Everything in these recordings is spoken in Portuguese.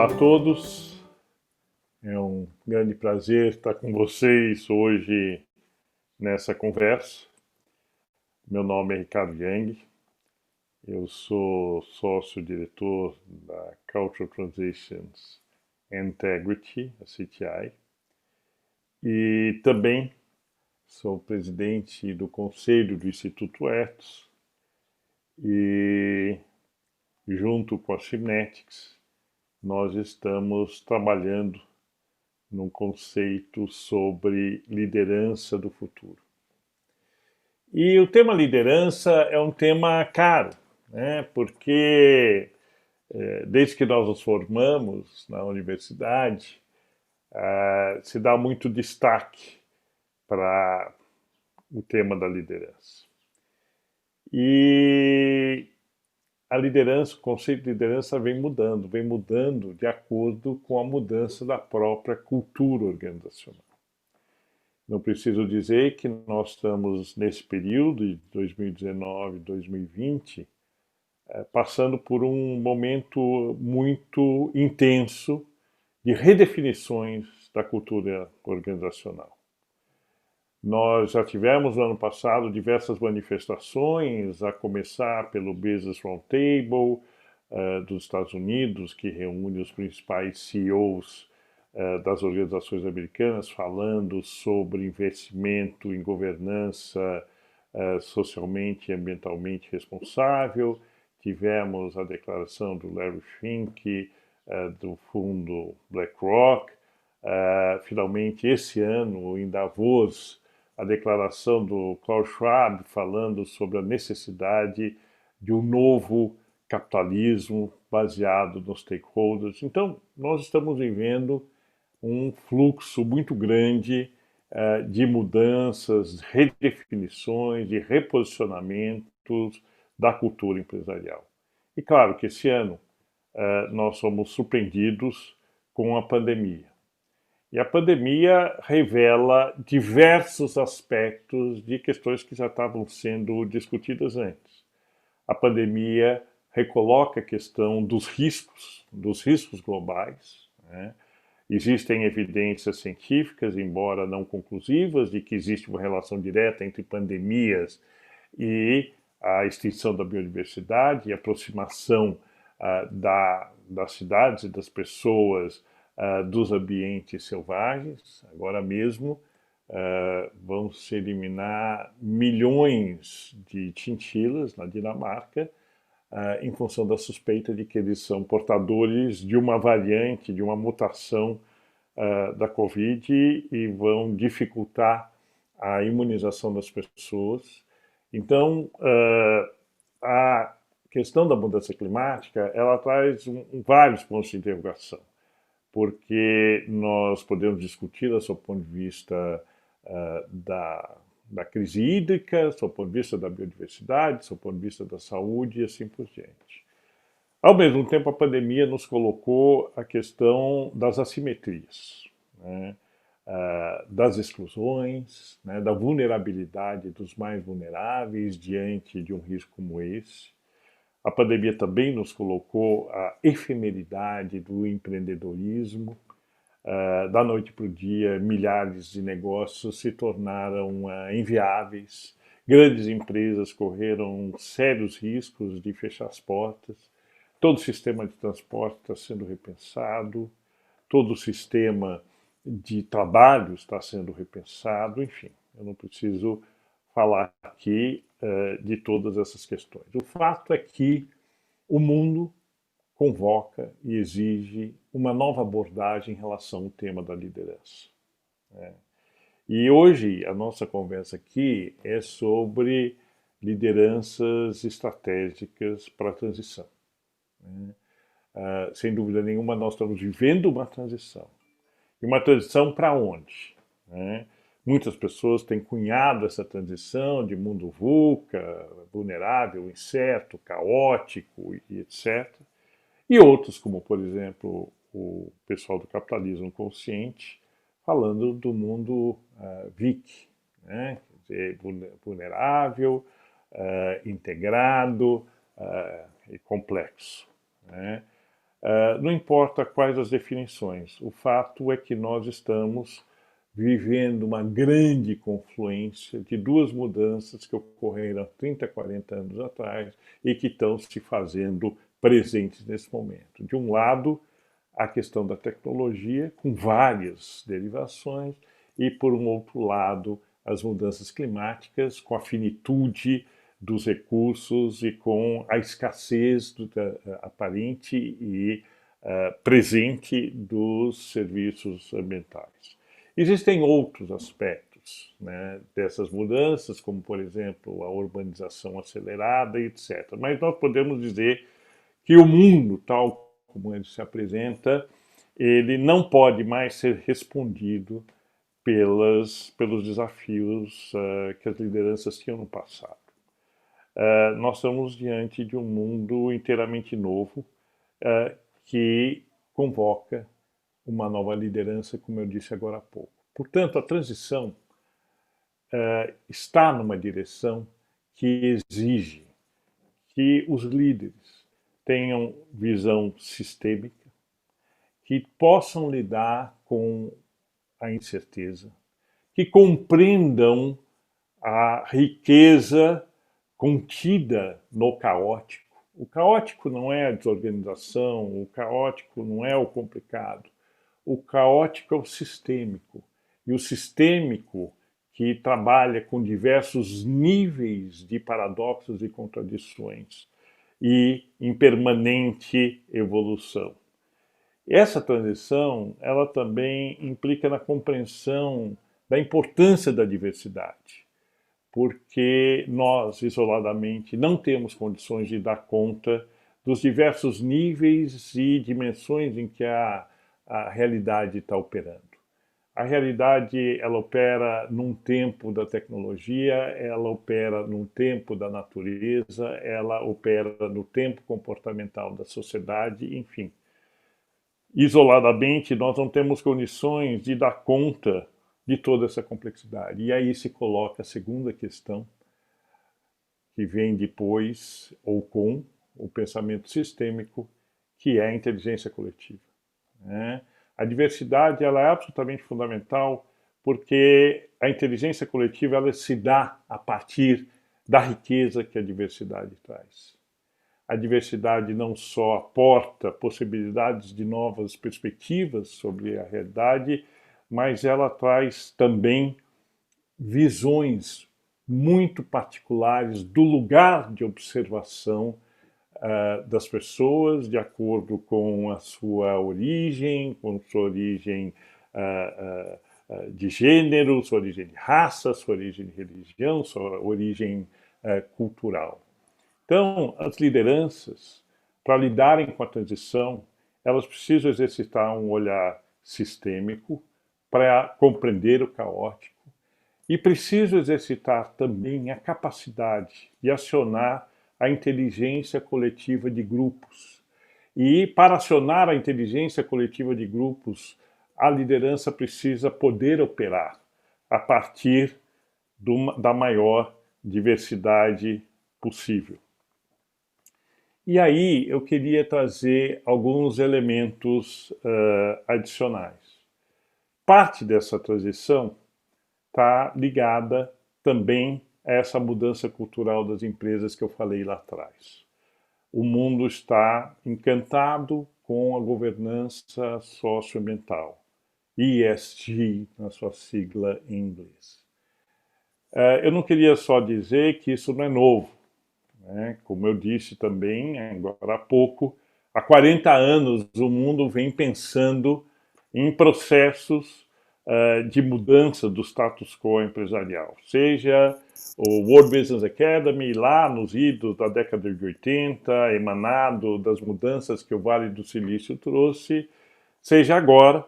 Olá a todos, é um grande prazer estar com vocês hoje nessa conversa. Meu nome é Ricardo Yang, eu sou sócio-diretor da Cultural Transitions Integrity, a CTI, e também sou presidente do conselho do Instituto Ethos e, junto com a Cymnetics, nós estamos trabalhando num conceito sobre liderança do futuro. E o tema liderança é um tema caro, né? Porque desde que nós nos formamos na universidade, se dá muito destaque para o tema da liderança. E a liderança, o conceito de liderança vem mudando de acordo com a mudança da própria cultura organizacional. Não preciso dizer que nós estamos nesse período de 2019, 2020, passando por um momento muito intenso de redefinições da cultura organizacional. Nós já tivemos no ano passado diversas manifestações, a começar pelo Business Roundtable dos Estados Unidos, que reúne os principais CEOs das organizações americanas, falando sobre investimento em governança socialmente e ambientalmente responsável. Tivemos a declaração do Larry Fink, do fundo BlackRock. Finalmente, esse ano, em Davos, a declaração do Klaus Schwab falando sobre a necessidade de um novo capitalismo baseado nos stakeholders. Então, nós estamos vivendo um fluxo muito grande de mudanças, redefinições e reposicionamentos da cultura empresarial. E claro que esse ano nós somos surpreendidos com a pandemia. E a pandemia revela diversos aspectos de questões que já estavam sendo discutidas antes. A pandemia recoloca a questão dos riscos globais, né? Existem evidências científicas, embora não conclusivas, de que existe uma relação direta entre pandemias e a extinção da biodiversidade e a aproximação das cidades e das pessoas dos ambientes selvagens. Agora mesmo vão se eliminar milhões de chinchilas na Dinamarca em função da suspeita de que eles são portadores de uma variante, de uma mutação da Covid e vão dificultar a imunização das pessoas. Então, a questão da mudança climática, ela traz vários pontos de interrogação, porque nós podemos discutir do seu ponto de vista da crise hídrica, do seu ponto de vista da biodiversidade, do seu ponto de vista da saúde e assim por diante. Ao mesmo tempo, a pandemia nos colocou a questão das assimetrias, né? Das exclusões, né? Da vulnerabilidade dos mais vulneráveis diante de um risco como esse. A pandemia também nos colocou a efemeridade do empreendedorismo. Da noite para o dia, milhares de negócios se tornaram inviáveis. Grandes empresas correram sérios riscos de fechar as portas. Todo o sistema de transporte está sendo repensado, todo o sistema de trabalho está sendo repensado, enfim, eu não preciso falar aqui de todas essas questões. O fato é que o mundo convoca e exige uma nova abordagem em relação ao tema da liderança, né? E hoje a nossa conversa aqui é sobre lideranças estratégicas para a transição, né? Sem dúvida nenhuma, nós estamos vivendo uma transição. E uma transição para onde, né? Muitas pessoas têm cunhado essa transição de mundo VUCA, vulnerável, incerto, caótico e etc. E outros, como por exemplo o pessoal do capitalismo consciente, falando do mundo VIC, né? Quer dizer, vulnerável, integrado e complexo, né? Não importa quais as definições, o fato é que nós estamos vivendo uma grande confluência de duas mudanças que ocorreram 30, 40 anos atrás e que estão se fazendo presentes nesse momento. De um lado, a questão da tecnologia, com várias derivações, e, por um outro lado, as mudanças climáticas, com a finitude dos recursos e com a escassez aparente e presente dos serviços ambientais. Existem outros aspectos, né, dessas mudanças, como, por exemplo, a urbanização acelerada, etc. Mas nós podemos dizer que o mundo, tal como ele se apresenta, ele não pode mais ser respondido pelos desafios que as lideranças tinham no passado. Nós estamos diante de um mundo inteiramente novo que convoca uma nova liderança, como eu disse agora há pouco. Portanto, a transição está numa direção que exige que os líderes tenham visão sistêmica, que possam lidar com a incerteza, que compreendam a riqueza contida no caótico. O caótico não é a desorganização, o caótico não é o complicado. O caótico é o sistêmico. E o sistêmico, que trabalha com diversos níveis de paradoxos e contradições e em permanente evolução. Essa transição, ela também implica na compreensão da importância da diversidade, porque nós, isoladamente, não temos condições de dar conta dos diversos níveis e dimensões em que a realidade está operando. A realidade, ela opera num tempo da tecnologia, ela opera num tempo da natureza, ela opera no tempo comportamental da sociedade, enfim. Isoladamente, nós não temos condições de dar conta de toda essa complexidade. E aí se coloca a segunda questão, que vem depois, ou com, o pensamento sistêmico, que é a inteligência coletiva. Né? A diversidade, ela é absolutamente fundamental, porque a inteligência coletiva, ela se dá a partir da riqueza que a diversidade traz. A diversidade não só aporta possibilidades de novas perspectivas sobre a realidade, mas ela traz também visões muito particulares do lugar de observação das pessoas, de acordo com a sua origem, de gênero, sua origem de raça, sua origem de religião, sua origem cultural. Então, as lideranças, para lidarem com a transição, elas precisam exercitar um olhar sistêmico para compreender o caótico e precisam exercitar também a capacidade de acionar a inteligência coletiva de grupos. E para acionar a inteligência coletiva de grupos, a liderança precisa poder operar a partir da maior diversidade possível. E aí eu queria trazer alguns elementos adicionais. Parte dessa transição está ligada também a essa mudança cultural das empresas que eu falei lá atrás. O mundo está encantado com a governança socioambiental, ESG, na sua sigla em inglês. Eu não queria só dizer que isso não é novo. Como eu disse também agora há pouco, há 40 anos o mundo vem pensando em processos de mudança do status quo empresarial, seja o World Business Academy lá nos idos da década de 80, emanado das mudanças que o Vale do Silício trouxe, seja agora,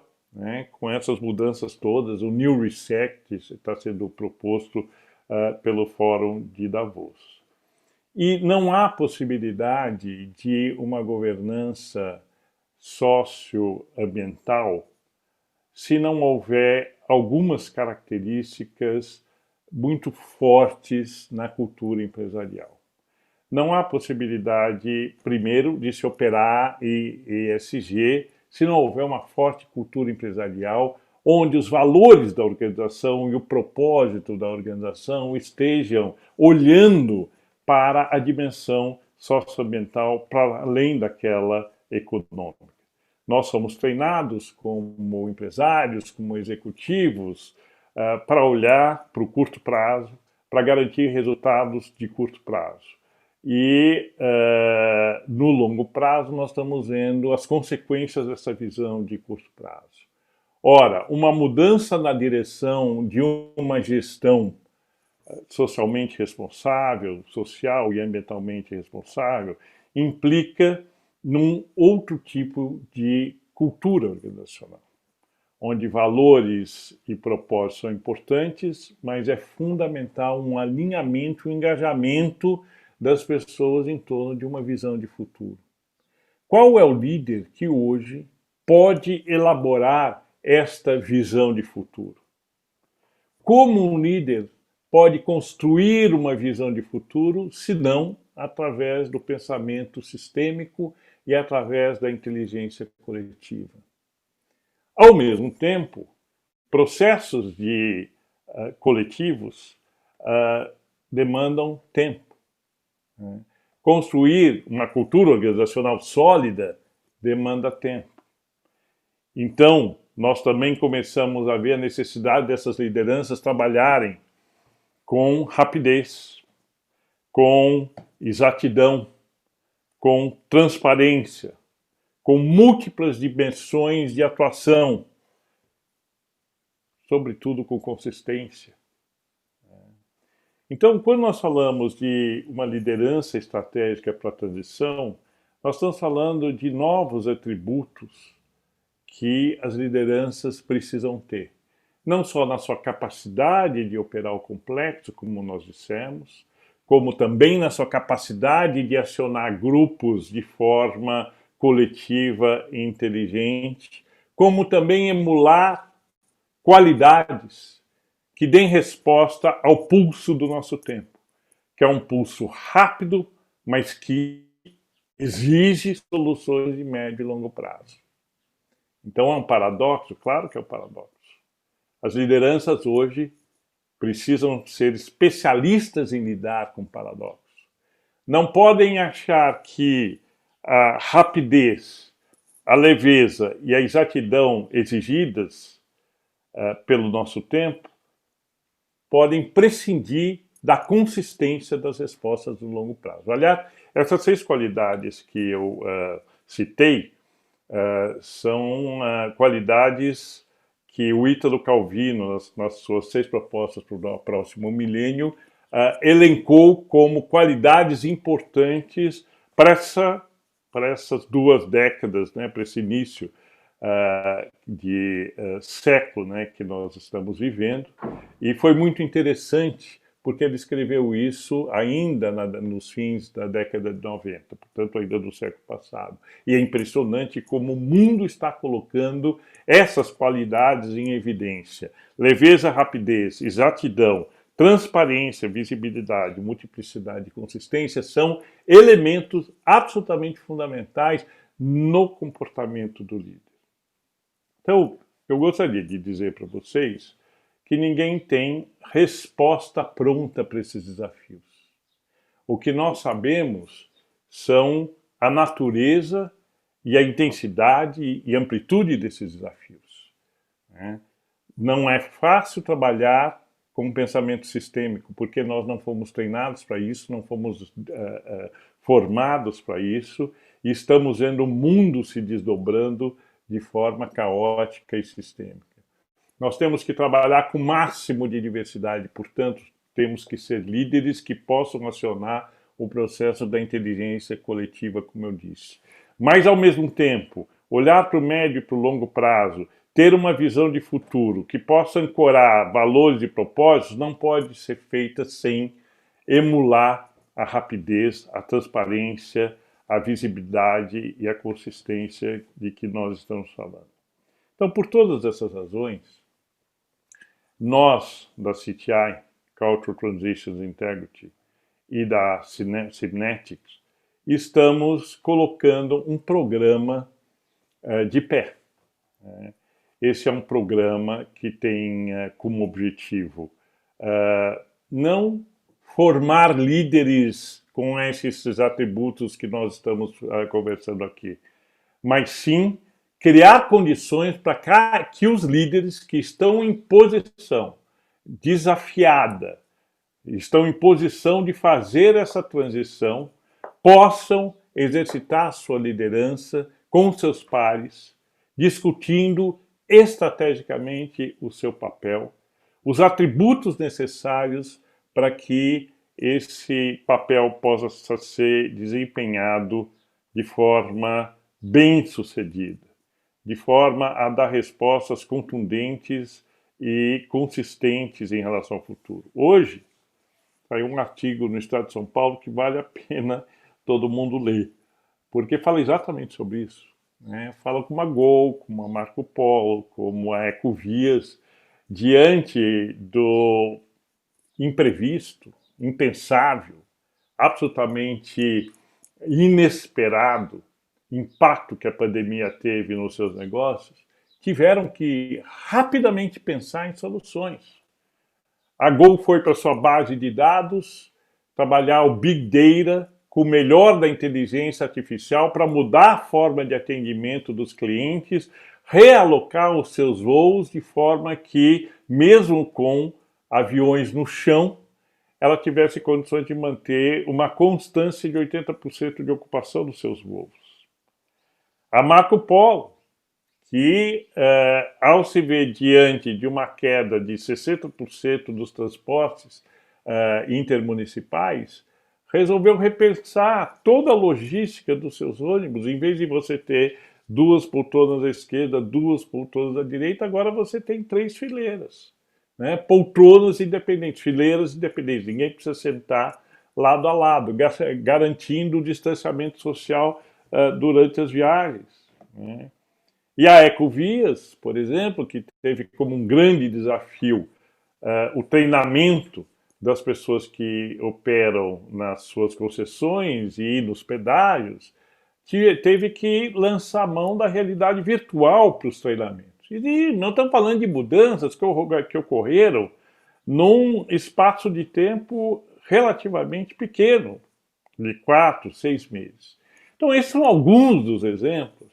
com essas mudanças todas, o New Reset está sendo proposto pelo Fórum de Davos. E não há possibilidade de uma governança socioambiental se não houver algumas características muito fortes na cultura empresarial. não há possibilidade, primeiro, de se operar ESG se não houver uma forte cultura empresarial onde os valores da organização e o propósito da organização estejam olhando para a dimensão socioambiental para além daquela econômica. Nós somos treinados como empresários, como executivos, para olhar para o curto prazo, para garantir resultados de curto prazo. E no longo prazo nós estamos vendo as consequências dessa visão de curto prazo. Ora, uma mudança na direção de uma gestão socialmente responsável, social e ambientalmente responsável, implica num outro tipo de cultura organizacional, onde valores e propósitos são importantes, mas é fundamental um alinhamento, um engajamento das pessoas em torno de uma visão de futuro. Qual é o líder que hoje pode elaborar esta visão de futuro? Como um líder pode construir uma visão de futuro, se não através do pensamento sistêmico e através da inteligência coletiva? Ao mesmo tempo, processos coletivos demandam tempo. Né? Construir uma cultura organizacional sólida demanda tempo. Então, nós também começamos a ver a necessidade dessas lideranças trabalharem com rapidez, com exatidão, com transparência, com múltiplas dimensões de atuação, sobretudo com consistência. Então, quando nós falamos de uma liderança estratégica para a transição, nós estamos falando de novos atributos que as lideranças precisam ter. Não só na sua capacidade de operar o complexo, como nós dissemos, como também na sua capacidade de acionar grupos de forma coletiva e inteligente, como também emular qualidades que deem resposta ao pulso do nosso tempo, que é um pulso rápido, mas que exige soluções de médio e longo prazo. Então é um paradoxo? Claro que é um paradoxo. As lideranças hoje precisam ser especialistas em lidar com paradoxos. Não podem achar que a rapidez, a leveza e a exatidão exigidas pelo nosso tempo podem prescindir da consistência das respostas no longo prazo. Aliás, essas 6 qualidades que eu citei são qualidades que o Ítalo Calvino, nas suas 6 propostas para o próximo milênio, elencou como qualidades importantes para essas 2 décadas, né, para esse início de século, né, que nós estamos vivendo. E foi muito interessante porque ele escreveu isso ainda nos fins da década de 90, portanto ainda do século passado. E é impressionante como o mundo está colocando essas qualidades em evidência. Leveza, rapidez, exatidão, transparência, visibilidade, multiplicidade e consistência são elementos absolutamente fundamentais no comportamento do líder. Então, eu gostaria de dizer para vocês que ninguém tem resposta pronta para esses desafios. O que nós sabemos são a natureza e a intensidade e amplitude desses desafios. Né? Não é fácil trabalhar com pensamento sistêmico, porque nós não fomos treinados para isso, não fomos formados para isso, e estamos vendo o mundo se desdobrando de forma caótica e sistêmica. Nós temos que trabalhar com o máximo de diversidade, portanto, temos que ser líderes que possam acionar o processo da inteligência coletiva, como eu disse. Mas, ao mesmo tempo, olhar para o médio e para o longo prazo, ter uma visão de futuro que possa ancorar valores e propósitos, não pode ser feita sem emular a rapidez, a transparência, a visibilidade e a consistência de que nós estamos falando. Então, por todas essas razões, nós, da CTI, Cultural Transitions Integrity, e da Cybernetics, estamos colocando um programa de pé. Esse é um programa que tem como objetivo não formar líderes com esses atributos que nós estamos conversando aqui, mas sim criar condições para que os líderes que estão em posição desafiada, estão em posição de fazer essa transição, possam exercitar sua liderança com seus pares, discutindo estrategicamente o seu papel, os atributos necessários para que esse papel possa ser desempenhado de forma bem-sucedida, de forma a dar respostas contundentes e consistentes em relação ao futuro. Hoje, saiu um artigo no Estado de São Paulo que vale a pena todo mundo ler, porque fala exatamente sobre isso. Fala como a Gol, como a Marco Polo, como a Ecovias, diante do imprevisto, impensável, absolutamente inesperado impacto que a pandemia teve nos seus negócios, tiveram que rapidamente pensar em soluções. A Gol foi para sua base de dados trabalhar o Big Data com o melhor da inteligência artificial para mudar a forma de atendimento dos clientes, realocar os seus voos de forma que, mesmo com aviões no chão, ela tivesse condições de manter uma constância de 80% de ocupação dos seus voos. A Marco Polo, que, ao se ver diante de uma queda de 60% dos transportes intermunicipais, resolveu repensar toda a logística dos seus ônibus. Em vez de você ter 2 poltronas à esquerda, 2 poltronas à direita, agora você tem 3 fileiras. Poltronas independentes, fileiras independentes. Ninguém precisa sentar lado a lado, garantindo o distanciamento social durante as viagens. E a Ecovias, por exemplo, que teve como um grande desafio o treinamento das pessoas que operam nas suas concessões e nos pedágios, que teve que lançar mão da realidade virtual para os treinamentos. E não estamos falando de mudanças que ocorreram num espaço de tempo relativamente pequeno, de 4, 6 meses. Então, esses são alguns dos exemplos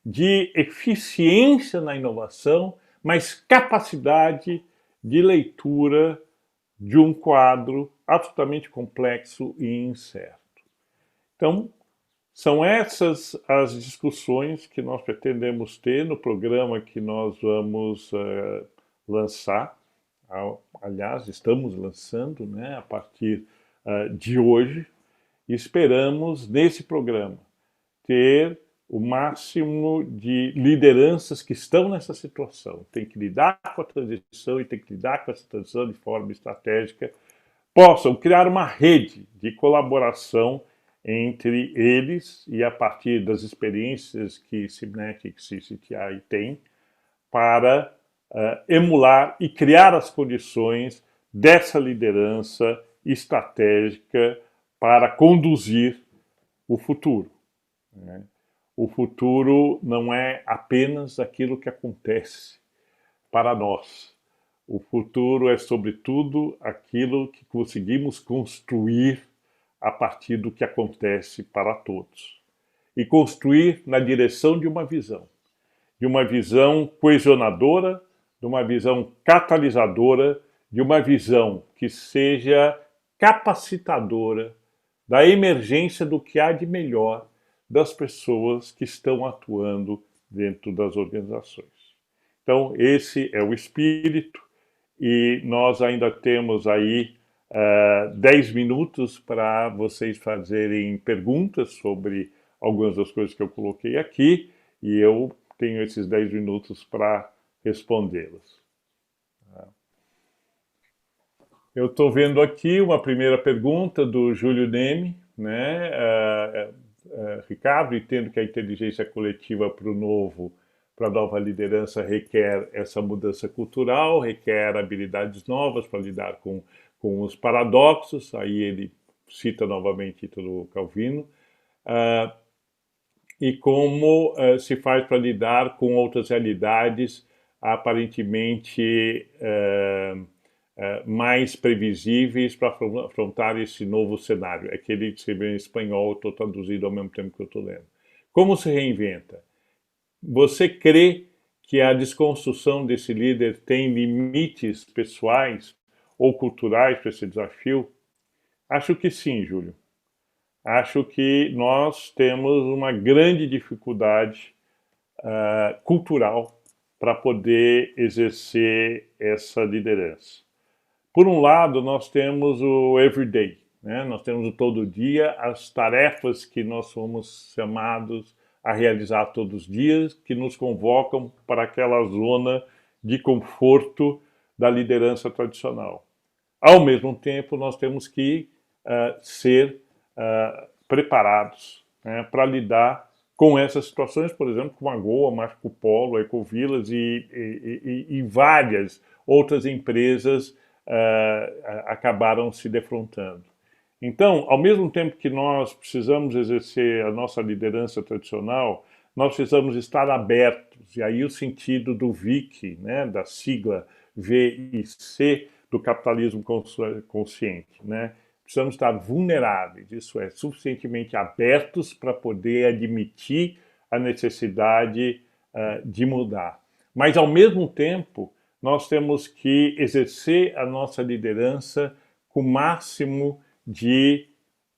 de eficiência na inovação, mas capacidade de leitura de um quadro absolutamente complexo e incerto. Então, são essas as discussões que nós pretendemos ter no programa que nós vamos lançar. Aliás, estamos lançando a partir de hoje. E esperamos, nesse programa, ter o máximo de lideranças que estão nessa situação, tem que lidar com a transição e tem que lidar com essa transição de forma estratégica, possam criar uma rede de colaboração entre eles e a partir das experiências que Cybernetics e CTI têm para emular e criar as condições dessa liderança estratégica para conduzir o futuro. O futuro não é apenas aquilo que acontece para nós. O futuro é, sobretudo, aquilo que conseguimos construir a partir do que acontece para todos. E construir na direção de uma visão coesionadora, de uma visão catalisadora, de uma visão que seja capacitadora da emergência do que há de melhor das pessoas que estão atuando dentro das organizações. Então, esse é o espírito e nós ainda temos aí 10 minutos para vocês fazerem perguntas sobre algumas das coisas que eu coloquei aqui e eu tenho esses 10 minutos para respondê-las. Eu estou vendo aqui uma primeira pergunta do Júlio Neme, Ricardo, entendo que a inteligência coletiva para a nova liderança requer essa mudança cultural, requer habilidades novas para lidar com os paradoxos. Aí ele cita novamente Ítalo Calvino, e como se faz para lidar com outras realidades aparentemente mais previsíveis para afrontar esse novo cenário. É que ele escreveu em espanhol, estou traduzindo ao mesmo tempo que eu estou lendo. Como se reinventa? Você crê que a desconstrução desse líder tem limites pessoais ou culturais para esse desafio? Acho que sim, Júlio. Acho que nós temos uma grande dificuldade cultural para poder exercer essa liderança. Por um lado, nós temos o everyday, né? Nós temos o todo dia, as tarefas que nós somos chamados a realizar todos os dias, que nos convocam para aquela zona de conforto da liderança tradicional. Ao mesmo tempo, nós temos que ser preparados, né, para lidar com essas situações, por exemplo, como a Goa, Marco Polo, a Ecovilas e várias outras empresas acabaram se defrontando. Então, ao mesmo tempo que nós precisamos exercer a nossa liderança tradicional, nós precisamos estar abertos, e aí o sentido do VIC, né, da sigla VIC, do capitalismo consciente, né? Precisamos estar vulneráveis, isso é, suficientemente abertos para poder admitir a necessidade de mudar. Mas, ao mesmo tempo, nós temos que exercer a nossa liderança com o máximo de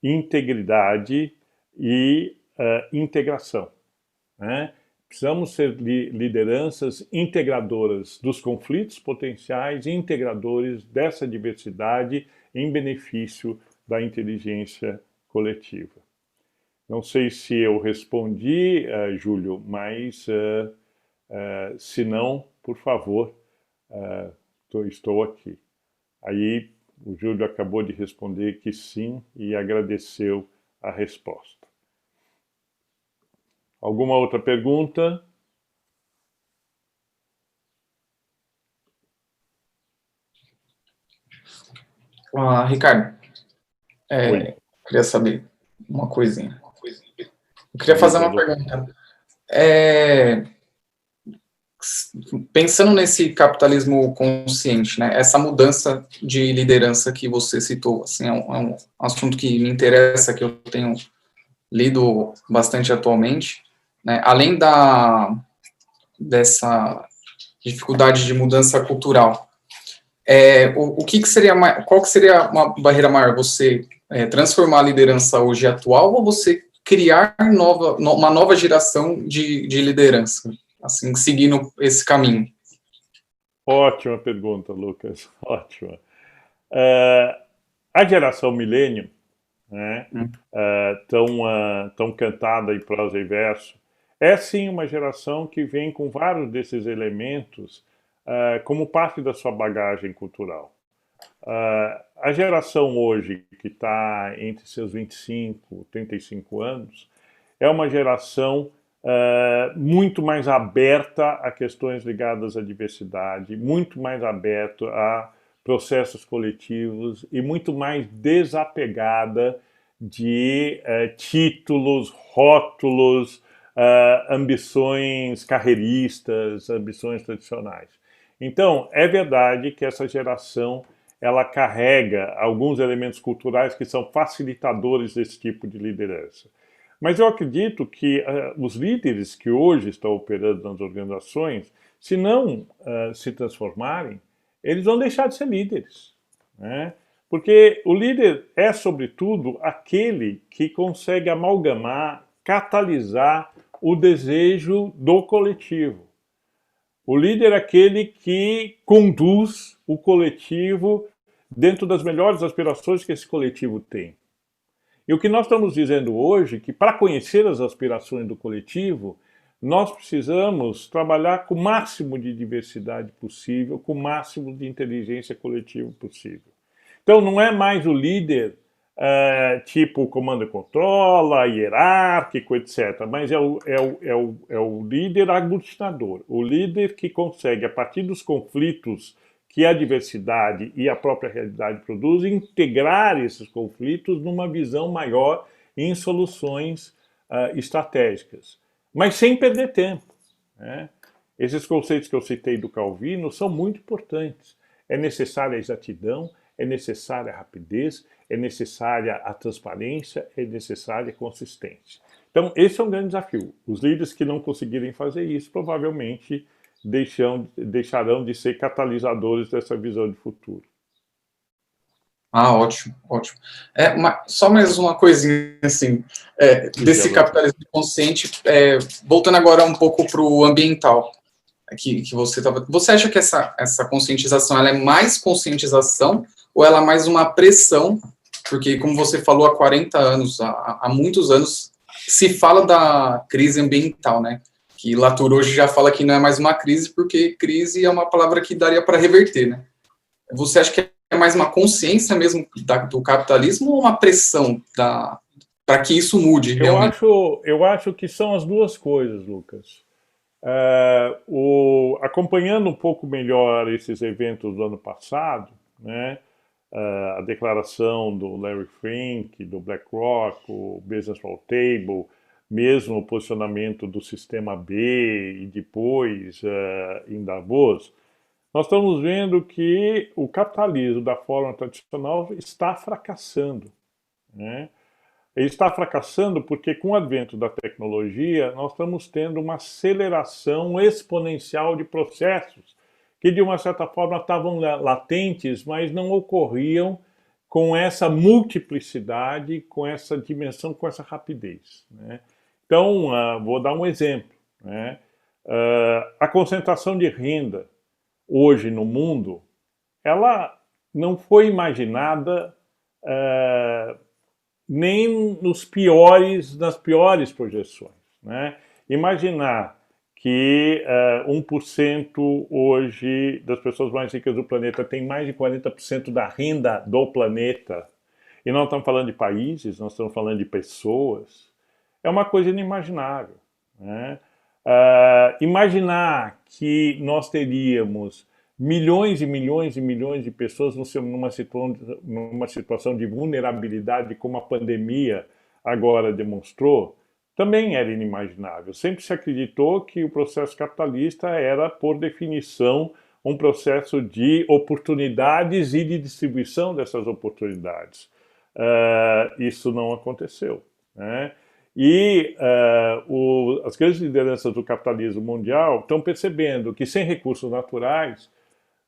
integridade e integração, né? Precisamos ser lideranças integradoras dos conflitos potenciais e integradores dessa diversidade em benefício da inteligência coletiva. Não sei se eu respondi, Júlio, mas se não, por favor, estou aqui. Aí o Júlio acabou de responder que sim e agradeceu a resposta. Alguma outra pergunta? Ricardo, Oi, queria saber uma coisinha. Eu queria fazer diga, uma Lucas. pergunta. Pensando nesse capitalismo consciente, né, essa mudança de liderança que você citou, assim, é um assunto que me interessa, que eu tenho lido bastante atualmente, né, além dessa dificuldade de mudança cultural, qual que seria uma barreira maior? Você transformar a liderança hoje atual ou você criar uma nova geração de liderança, assim, seguindo esse caminho? Ótima pergunta, Lucas. Ótima. A geração milênio, né, tão cantada em prosa e verso, é sim uma geração que vem com vários desses elementos como parte da sua bagagem cultural. A geração hoje, que está entre seus 25 e 35 anos, é uma geração muito mais aberta a questões ligadas à diversidade, muito mais aberta a processos coletivos e muito mais desapegada de títulos, rótulos, ambições carreiristas, ambições tradicionais. Então, é verdade que essa geração ela carrega alguns elementos culturais que são facilitadores desse tipo de liderança. Mas eu acredito que os líderes que hoje estão operando nas organizações, se não se transformarem, eles vão deixar de ser líderes, né? Porque o líder é, sobretudo, aquele que consegue amalgamar, catalisar o desejo do coletivo. O líder é aquele que conduz o coletivo dentro das melhores aspirações que esse coletivo tem. E o que nós estamos dizendo hoje é que para conhecer as aspirações do coletivo, nós precisamos trabalhar com o máximo de diversidade possível, com o máximo de inteligência coletiva possível. Então não é mais o líder tipo comando e controla, hierárquico, etc. Mas é o líder aglutinador, o líder que consegue, a partir dos conflitos que a diversidade e a própria realidade produzem, integrar esses conflitos numa visão maior em soluções estratégicas, mas sem perder tempo, né? Esses conceitos que eu citei do Calvino são muito importantes. É necessária a exatidão, é necessária a rapidez, é necessária a transparência, é necessária a consistência. Então, esse é um grande desafio. Os líderes que não conseguirem fazer isso provavelmente deixarão de ser catalisadores dessa visão de futuro. Ótimo, ótimo. Só mais uma coisinha, assim, desse capitalismo consciente, voltando agora um pouco para o ambiental, que você estava... Você acha que essa conscientização, ela é mais conscientização ou ela é mais uma pressão? Porque, como você falou, há 40 anos, há muitos anos, se fala da crise ambiental, né? Que Latour hoje já fala que não é mais uma crise, porque crise é uma palavra que daria para reverter, né? Você acha que é mais uma consciência mesmo do capitalismo ou uma pressão para que isso mude realmente? Eu acho que são as duas coisas, Lucas. Acompanhando um pouco melhor esses eventos do ano passado, né, a declaração do Larry Fink, do BlackRock, o Business Roundtable, mesmo o posicionamento do Sistema B e depois em Davos, nós estamos vendo que o capitalismo da forma tradicional está fracassando, né? Ele está fracassando porque, com o advento da tecnologia, nós estamos tendo uma aceleração exponencial de processos que, de uma certa forma, estavam latentes, mas não ocorriam com essa multiplicidade, com essa dimensão, com essa rapidez, né? Então, vou dar um exemplo, né? A concentração de renda hoje no mundo, ela não foi imaginada nem nas piores projeções, né? Imaginar que 1% hoje das pessoas mais ricas do planeta tem mais de 40% da renda do planeta, e não estamos falando de países, nós estamos falando de pessoas, é uma coisa inimaginável, né? Imaginar que nós teríamos milhões e milhões e milhões de pessoas numa situação de vulnerabilidade, como a pandemia agora demonstrou, também era inimaginável. Sempre se acreditou que o processo capitalista era, por definição, um processo de oportunidades e de distribuição dessas oportunidades. Isso não aconteceu, né? E as grandes lideranças do capitalismo mundial estão percebendo que, sem recursos naturais,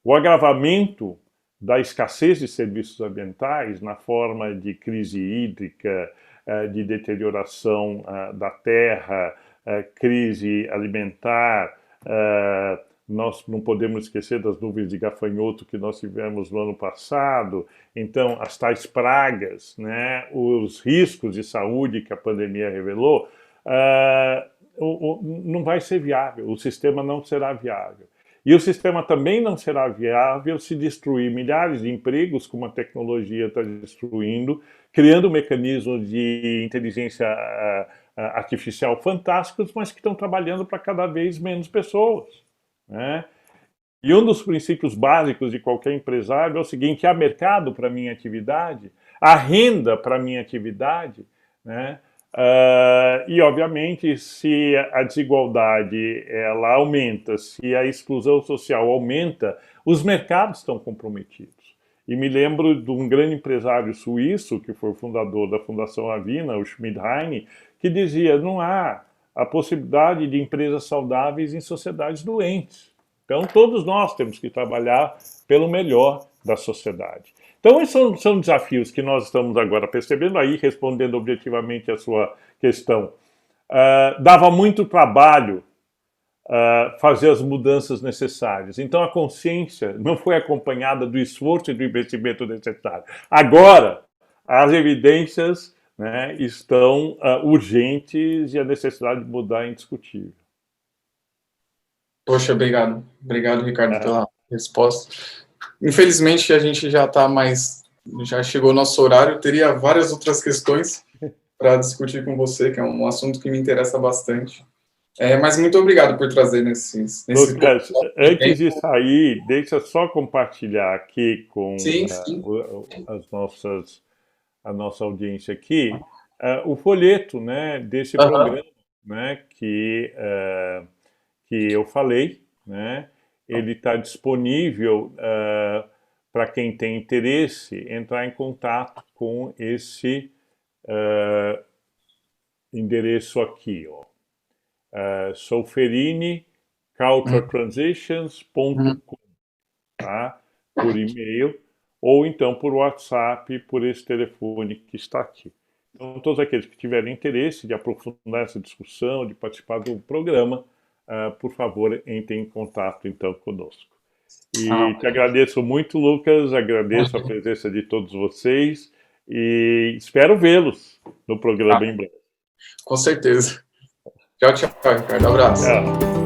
o agravamento da escassez de serviços ambientais na forma de crise hídrica, de deterioração da terra, crise alimentar, nós não podemos esquecer das nuvens de gafanhoto que nós tivemos no ano passado, então as tais pragas, né, os riscos de saúde que a pandemia revelou, não vai ser viável, o sistema não será viável. E o sistema também não será viável se destruir milhares de empregos, como a tecnologia está destruindo, criando mecanismos de inteligência artificial fantásticos, mas que estão trabalhando para cada vez menos pessoas, né? E um dos princípios básicos de qualquer empresário é o seguinte: há mercado para a minha atividade, há renda para a minha atividade, né? E, obviamente, se a desigualdade ela aumenta, se a exclusão social aumenta, os mercados estão comprometidos. E me lembro de um grande empresário suíço, que foi o fundador da Fundação Avina, o Schmidheiny, que dizia: não há a possibilidade de empresas saudáveis em sociedades doentes. Então, todos nós temos que trabalhar pelo melhor da sociedade. Então, esses são desafios que nós estamos agora percebendo. Aí, respondendo objetivamente a sua questão, dava muito trabalho fazer as mudanças necessárias. Então, a consciência não foi acompanhada do esforço e do investimento necessário. Agora, as evidências, né, estão urgentes e a necessidade de mudar é indiscutível. Poxa, obrigado. Obrigado, Ricardo, pela resposta. Infelizmente, a gente já chegou o nosso horário. Eu teria várias outras questões para discutir com você, que é um assunto que me interessa bastante. Mas muito obrigado por trazer nesse pouco Lucas, antes de tempo. sair, deixa só compartilhar aqui com Sim, sim. a nossa audiência aqui o folheto, né, desse Aham. programa, né, que eu falei, né? Ele está disponível para quem tem interesse entrar em contato com esse uh, endereço aqui, ó, Uhum. solferineculturetransitions.com, tá? Por e-mail ou então por WhatsApp, por esse telefone que está aqui. Então, todos aqueles que tiverem interesse de aprofundar essa discussão, de participar do programa, por favor, entrem em contato então conosco. Ah, E te agradeço muito, Lucas, agradeço a presença de todos vocês e espero vê-los no programa ah, em breve. com certeza. Tchau, tchau, Ricardo. Abraço. Tchau.